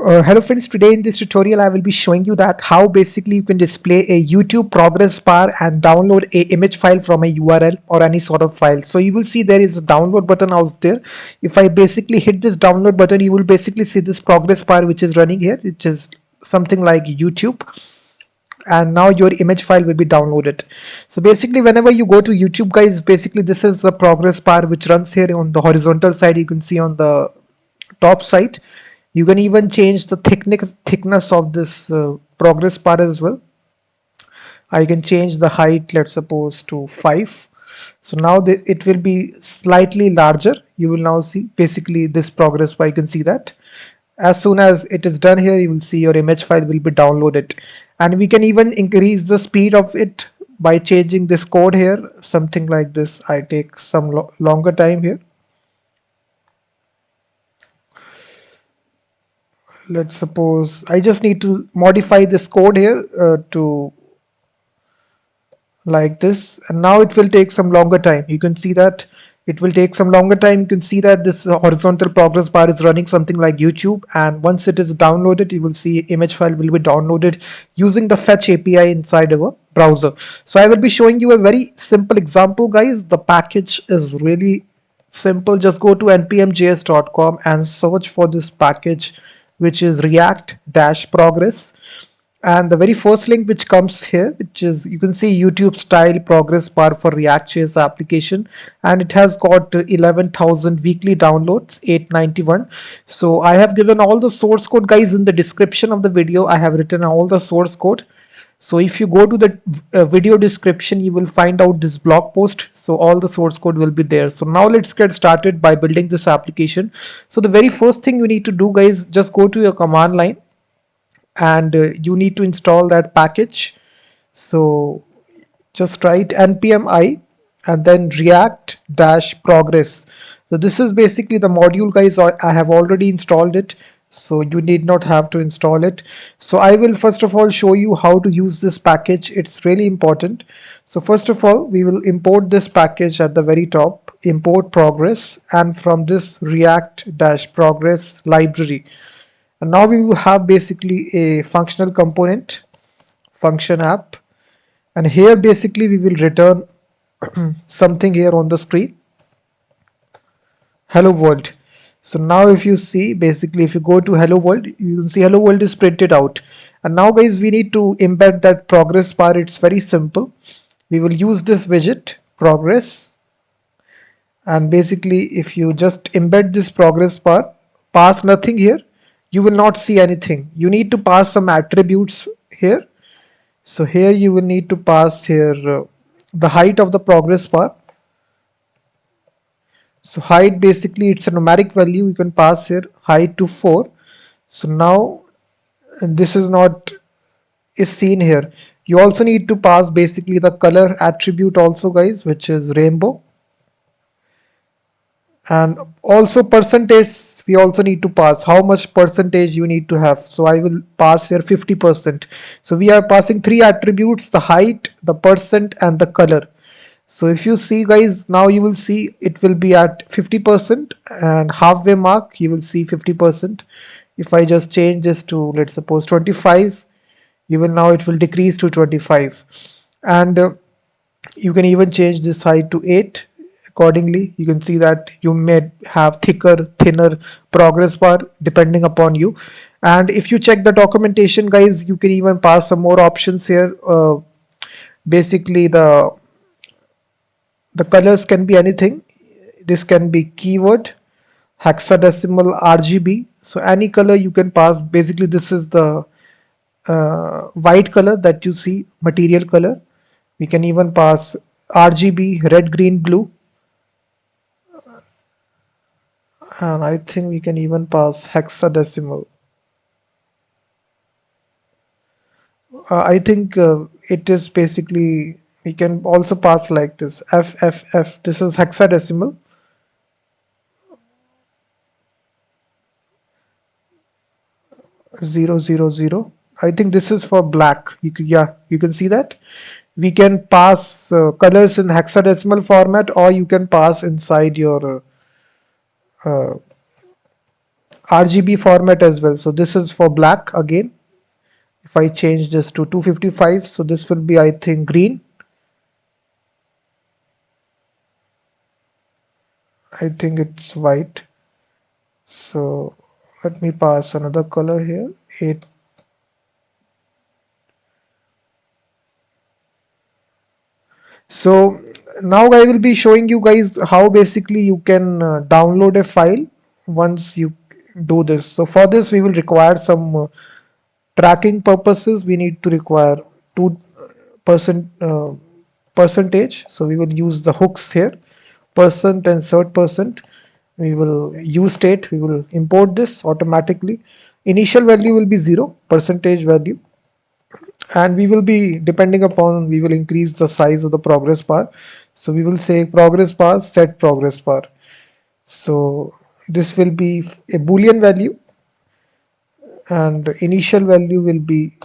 Hello friends, today in this tutorial I will be showing you that how basically you can display a YouTube progress bar and download a image file from a URL or any sort of file. So you will see there is a download button out there. If I basically hit this download button, you will basically see this progress bar which is running here, which is something like YouTube, and now your image file will be downloaded. So basically whenever you go to YouTube guys, basically this is the progress bar which runs here on the horizontal side. You can see on the top side. You can even change the thickness of this progress bar as well. I can change the height, let's suppose, to 5. So now it will be slightly larger. You will now see basically this progress bar. You can see that as soon as it is done here, you will see your image file will be downloaded, and we can even increase the speed of it by changing this code here, something like this. I take some longer time here. Let's suppose I just need to modify this code here to like this, and now it will take some longer time. You can see that it will take some longer time. You can see that this horizontal progress bar is running something like YouTube, and once it is downloaded, you will see image file will be downloaded using the fetch API inside our browser. So I will be showing you a very simple example guys. The package is really simple. Just go to npmjs.com and search for this package, which is react-progress. And the very first link which comes here, which is, you can see YouTube style progress bar for React.js application, and it has got 11,000 weekly downloads, 891. So I have given all the source code guys in the description of the video. I have written all the source code. So if you go to the video description, you will find out this blog post. So all the source code will be there. So now let's get started by building this application. So the very first thing you need to do guys, just go to your command line, and you need to install that package. So just write npm I and then react-progress. So this is basically the module guys. I have already installed it, so you need not have to install it. So I will first of all show you how to use this package. It's really important. So first of all, we will import this package at the very top, import progress, and from this react-progress library. And now we will have basically a functional component, function app, and here basically we will return something here on the screen, hello world. So now if you see, basically if you go to hello world, you can see hello world is printed out. And now guys, we need to embed that progress bar. It's very simple. We will use this widget progress, and basically if you just embed this progress bar, pass nothing here, you will not see anything. You need to pass some attributes here. So here you will need to pass here the height of the progress bar. So height, basically it's a numeric value. You can pass here height to 4. So now this is not is seen here. You also need to pass basically the color attribute also guys, which is rainbow. And also percentage, we also need to pass how much percentage you need to have. So I will pass here 50%. So we are passing 3 attributes: the height, the percent, and the color. So if you see guys, now you will see it will be at 50%, and halfway mark you will see 50%. If I just change this to, let's suppose, 25, you will now it will decrease to 25. And you can even change this height to 8. Accordingly, you can see that you may have thicker, thinner progress bar depending upon you. And if you check the documentation guys, you can even pass some more options here. Basically the colors can be anything. This can be keyword, hexadecimal, RGB. So any color you can pass. Basically this is the white color that you see, material color. We can even pass RGB, red, green, blue. And I think we can even pass hexadecimal. I think it is basically, we can also pass like this, FFF. This is hexadecimal. Zero zero zero. I think this is for black. Yeah, you can see that. We can pass colors in hexadecimal format, or you can pass inside your RGB format as well. So this is for black again. If I change this to 255, so this will be, I think, green. I think it's white. So let me pass another color here. 8. So now I will be showing you guys how basically you can download a file once you do this. So for this we will require some tracking purposes. We need to require 2% percentage. So we will use the hooks here, percent and third percent. We will use state. We will import this automatically. Initial value will be 0 percentage value, and we will be depending upon, we will increase the size of the progress bar. So we will say progress bar set progress bar. So this will be a boolean value, and the initial value will be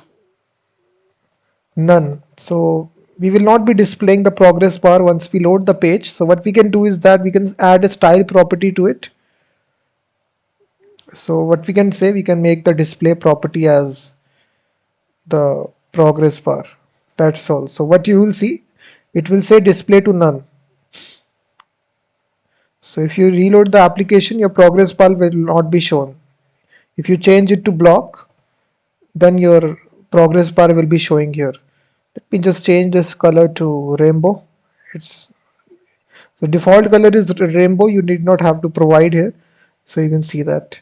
none. So we will not be displaying the progress bar once we load the page. So what we can do is that we can add a style property to it. So what we can say, we can make the display property as the progress bar. That's all. So what you will see, it will say display to none. So if you reload the application, your progress bar will not be shown. If you change it to block, then your progress bar will be showing here. Let me just change this color to rainbow. It's the default color is rainbow. You need not have to provide here. So you can see that.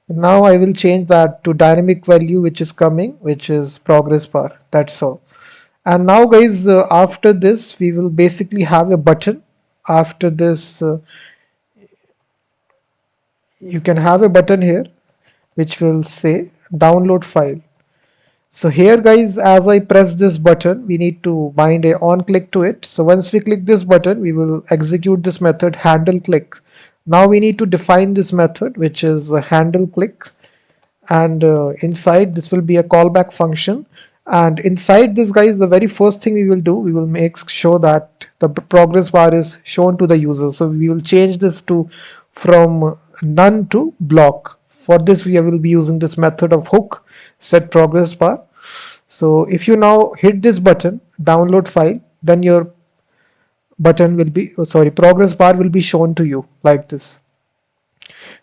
Now I will change that to dynamic value, which is coming, which is progress bar. That's all. And now guys, after this, we will basically have a button. After this, you can have a button here, which will say download file. So here guys, as I press this button, we need to bind a on click to it. So once we click this button, we will execute this method handle click. Now we need to define this method, which is a handle click, and inside this will be a callback function. And inside this guys, the very first thing we will do, we will make sure that the progress bar is shown to the user. So we will change this to from none to block. For this we will be using this method of hook set progress bar. So if you now hit this button download file, then your button will be, progress bar will be shown to you like this.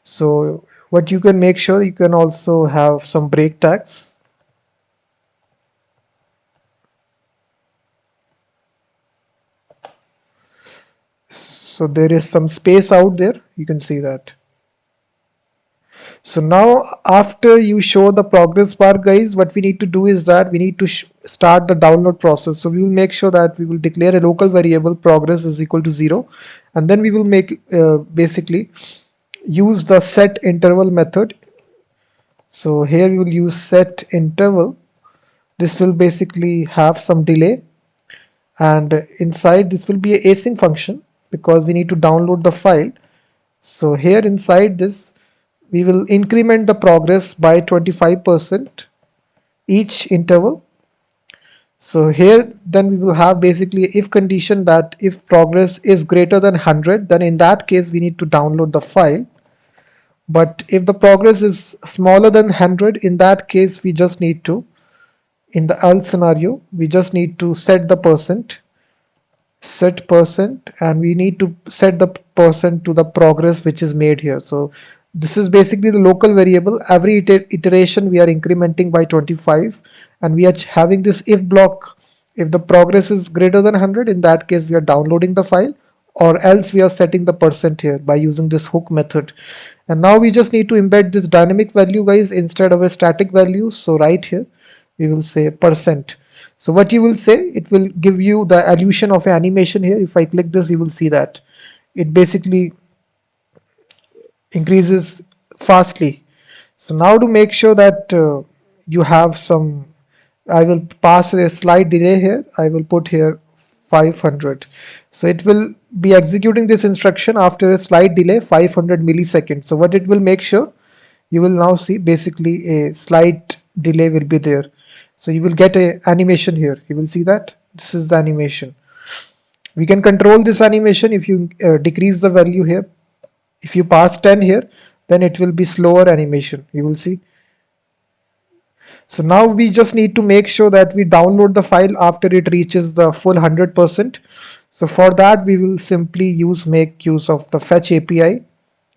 So what you can make sure, you can also have some break tags. So there is some space out there, you can see that. So now after you show the progress bar guys, what we need to do is that we need to start the download process. So we will make sure that we will declare a local variable progress is equal to 0, and then we will make basically use the set interval method. So here we will use set interval. This will basically have some delay, and inside this will be a async function because we need to download the file. So here inside this we will increment the progress by 25% each interval. So here then we will have basically if condition that if progress is greater than 100, then in that case we need to download the file. But if the progress is smaller than 100, in that case we just need to, in the else scenario, we just need to set the percent, and we need to set the percent to the progress which is made here. So this is basically the local variable. Every iteration we are incrementing by 25, and we are having this if block. If the progress is greater than 100, in that case we are downloading the file, or else we are setting the percent here by using this hook method. And now we just need to embed this dynamic value guys instead of a static value. So right here we will say percent. So what you will say, it will give you the illusion of an animation here. If I click this, you will see that it basically increases fastly. So now to make sure that you have some, I will pass a slight delay here. I will put here 500. So it will be executing this instruction after a slight delay 500 milliseconds. So what it will make sure, you will now see basically a slight delay will be there. So you will get a animation here. You will see that this is the animation. We can control this animation if you decrease the value here. If you pass 10 here, then it will be slower animation, you will see. So now we just need to make sure that we download the file after it reaches the full 100%. So for that we will simply make use of the fetch API.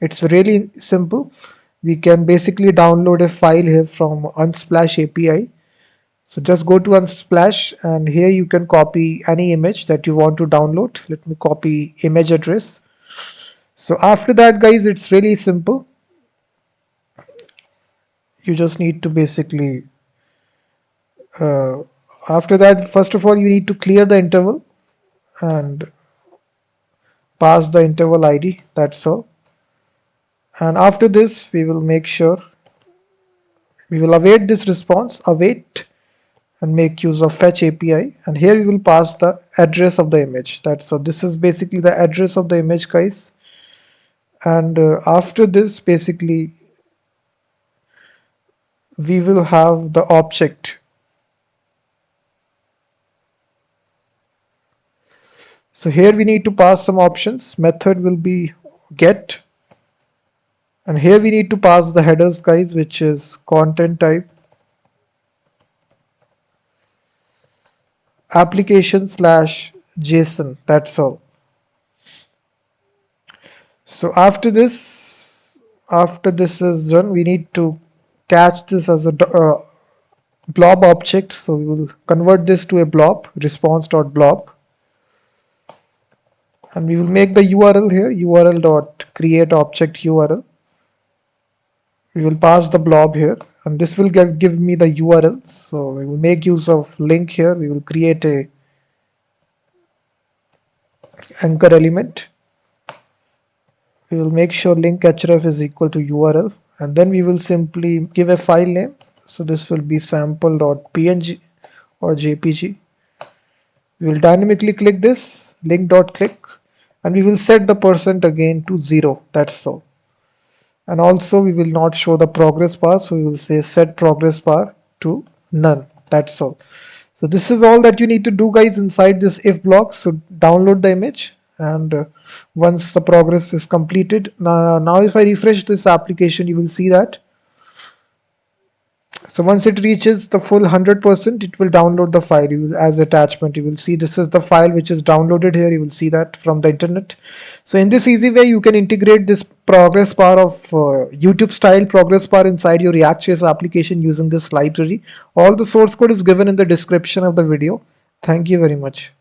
It's really simple. We can basically download a file here from Unsplash API. So just go to Unsplash and here you can copy any image that you want to download. Let me copy image address. So after that, guys, it's really simple. You just need to basically after that, first of all, you need to clear the interval and pass the interval ID. That's all. And after this, we will make sure we will await this response, await, and make use of fetch API. And here we will pass the address of the image. That's so. This is basically the address of the image, guys. And after this, basically, we will have the object. So here we need to pass some options. Method will be get, and here we need to pass the headers, guys, which is content type application/JSON. That's all. So after this is done, we need to catch this as a blob object. So we will convert this to a blob, response.blob. And we will make the URL here, url.createObject URL. We will pass the blob here, and this will give me the URL. So we will make use of link here. We will create a anchor element. We will make sure link href is equal to URL, and then we will simply give a file name. So this will be sample.png or JPG. We will dynamically click this link.click, and we will set the percent again to 0. That's all. And also we will not show the progress bar, so we will say set progress bar to none. That's all. So this is all that you need to do, guys, inside this if block. So download the image, and once the progress is completed, now if I refresh this application, you will see that. So once it reaches the full 100%, it will download the file as attachment. You will see this is the file which is downloaded here. You will see that from the internet. So in this easy way, you can integrate this progress bar of YouTube style progress bar inside your React.js application using this library. All the source code is given in the description of the video. Thank you very much.